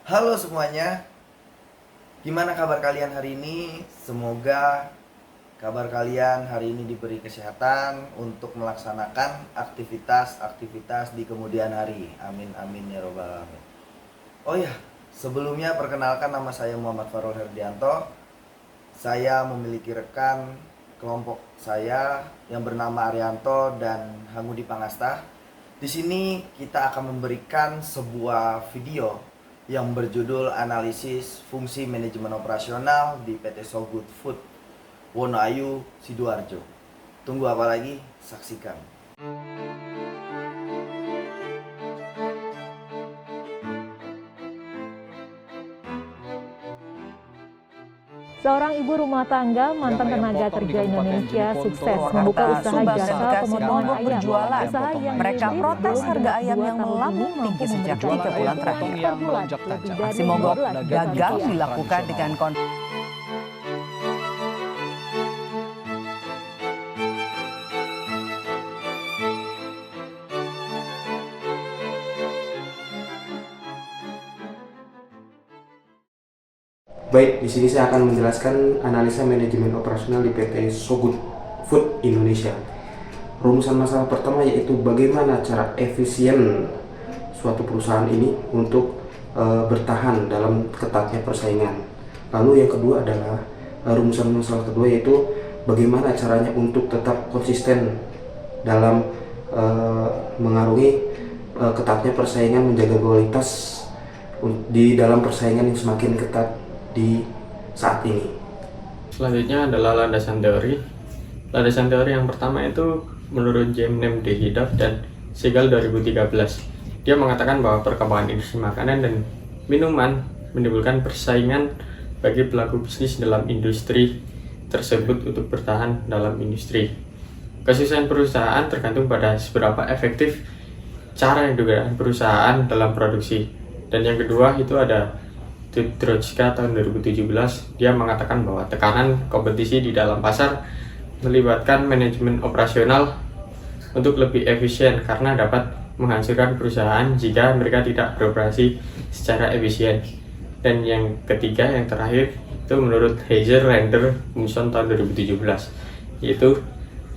Halo semuanya, gimana kabar kalian hari ini? Semoga kabar kalian hari ini diberi kesehatan untuk melaksanakan aktivitas-aktivitas di kemudian hari. Amin amin ya robbal alamin. Oh ya, sebelumnya perkenalkan, nama saya Muhammad Farul Herdianto. Saya memiliki rekan kelompok saya yang bernama Arianto dan Hangudi Pangasta. Di sini kita akan memberikan sebuah video yang berjudul analisis fungsi manajemen operasional di PT So Good Food Wonoayu Sidoarjo. Tunggu apa lagi? Saksikan. Seorang ibu rumah tangga, mantan tenaga kerja Indonesia, sukses membuka usaha jasa pemotongan ayam. Usaha yang mereka protes harga ayam yang melambung tinggi sejak 3 bulan terakhir. Aksi mogok gagal dilakukan dengan Baik, di sini saya akan menjelaskan analisa manajemen operasional di PT So Good Food Indonesia. Rumusan masalah pertama yaitu bagaimana cara efisien suatu perusahaan ini untuk bertahan dalam ketatnya persaingan. Lalu yang kedua adalah rumusan masalah kedua yaitu bagaimana caranya untuk tetap konsisten dalam mengarungi ketatnya persaingan, menjaga kualitas di dalam persaingan yang semakin ketat di saat ini. Selanjutnya adalah landasan teori. Landasan teori yang pertama itu menurut James D. Hidaf dan Segal 2013. Dia mengatakan bahwa perkembangan industri makanan dan minuman menimbulkan persaingan bagi pelaku bisnis dalam industri tersebut untuk bertahan dalam industri. Kesuksesan perusahaan tergantung pada seberapa efektif cara yang digunakan perusahaan dalam produksi. Dan yang kedua itu ada Trotska tahun 2017. Dia mengatakan bahwa tekanan kompetisi di dalam pasar melibatkan manajemen operasional untuk lebih efisien karena dapat menghancurkan perusahaan jika mereka tidak beroperasi secara efisien. Dan yang ketiga, yang terakhir itu menurut Heiser, Render, Munson tahun 2017, yaitu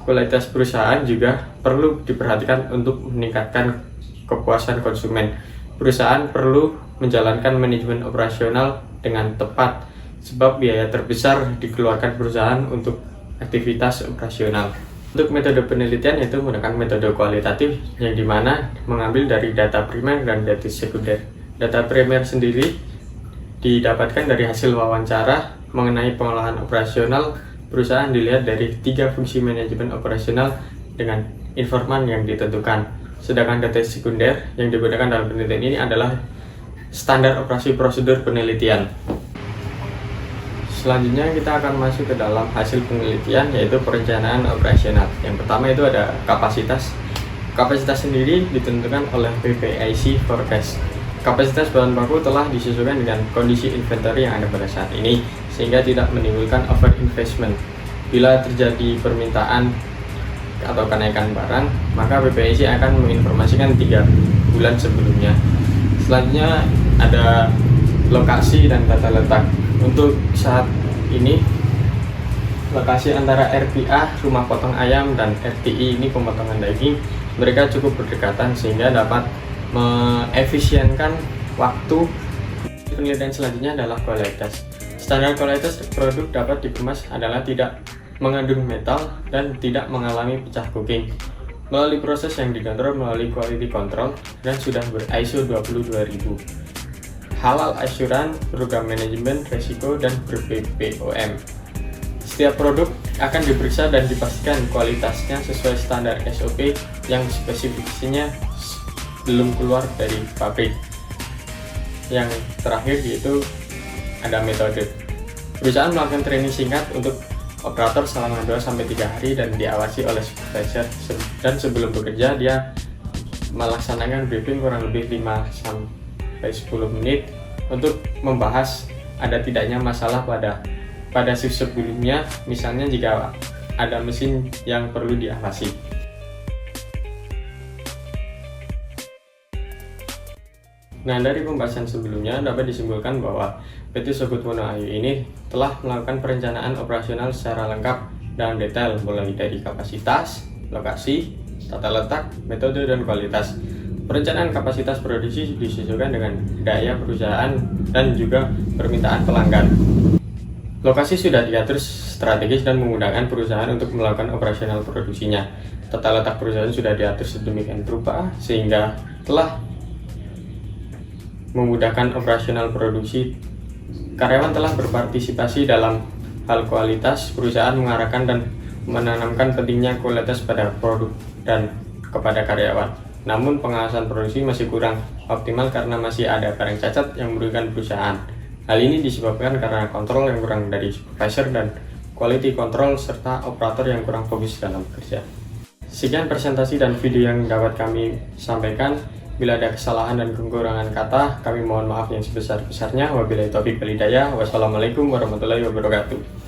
kualitas perusahaan juga perlu diperhatikan untuk meningkatkan kepuasan konsumen. Perusahaan perlu menjalankan manajemen operasional dengan tepat sebab biaya terbesar dikeluarkan perusahaan untuk aktivitas operasional. Untuk metode penelitian yaitu menggunakan metode kualitatif yang dimana mengambil dari data primer dan data sekunder. Data primer sendiri didapatkan dari hasil wawancara mengenai pengolahan operasional perusahaan, dilihat dari 3 fungsi manajemen operasional dengan informan yang ditentukan. Sedangkan data sekunder yang digunakan dalam penelitian ini adalah standar operasi prosedur penelitian. Selanjutnya kita akan masuk ke dalam hasil penelitian yaitu perencanaan operasional. Yang pertama itu ada kapasitas. Kapasitas sendiri ditentukan oleh PPIC forecast. Kapasitas bahan baku telah disesuaikan dengan kondisi inventory yang ada pada saat ini sehingga tidak menimbulkan over investment. Bila terjadi permintaan atau kenaikan barang, maka PPIC akan menginformasikan 3 bulan sebelumnya. Selanjutnya ada lokasi dan tata letak. Untuk saat ini lokasi antara RPA, rumah potong ayam, dan RTI, ini pemotongan daging, mereka cukup berdekatan sehingga dapat mengefisienkan waktu. Penelitian selanjutnya adalah kualitas. Standar kualitas produk dapat dikemas adalah tidak mengandung metal dan tidak mengalami pecah cooking melalui proses yang dikontrol melalui quality control dan sudah ber-ISO 22000, halal asuran, program manajemen resiko, dan ber-BPOM. Setiap produk akan diperiksa dan dipastikan kualitasnya sesuai standar SOP yang spesifikasinya belum keluar dari pabrik. Yang terakhir yaitu ada metode. Perusahaan melakukan training singkat untuk operator selama 2-3 hari dan diawasi oleh supervisor, dan sebelum bekerja dia melaksanakan briefing kurang lebih 5-10 menit untuk membahas ada tidaknya masalah pada shift sebelumnya, misalnya jika ada mesin yang perlu diawasi. Nah, dari pembahasan sebelumnya dapat disimpulkan bahwa PT Sogut Wonoayu ini telah melakukan perencanaan operasional secara lengkap dan detail, mulai dari kapasitas, lokasi, tata letak, metode, dan kualitas. Perencanaan kapasitas produksi disesuaikan dengan daya perusahaan dan juga permintaan pelanggan. Lokasi sudah diatur strategis dan memudahkan perusahaan untuk melakukan operasional produksinya. Tata letak perusahaan sudah diatur sedemikian rupa sehingga telah memudahkan operasional produksi. Karyawan telah berpartisipasi dalam hal kualitas. Perusahaan mengarahkan dan menanamkan pentingnya kualitas pada produk dan kepada karyawan. Namun pengawasan produksi masih kurang optimal karena masih ada barang cacat yang merugikan perusahaan. Hal ini disebabkan karena kontrol yang kurang dari supervisor dan quality control serta operator yang kurang fokus dalam bekerja. Sekian presentasi dan video yang dapat kami sampaikan. Bila ada kesalahan dan kekurangan kata, kami mohon maaf yang sebesar-besarnya. Wabillahi taufiq wal hidayah. Wassalamualaikum warahmatullahi wabarakatuh.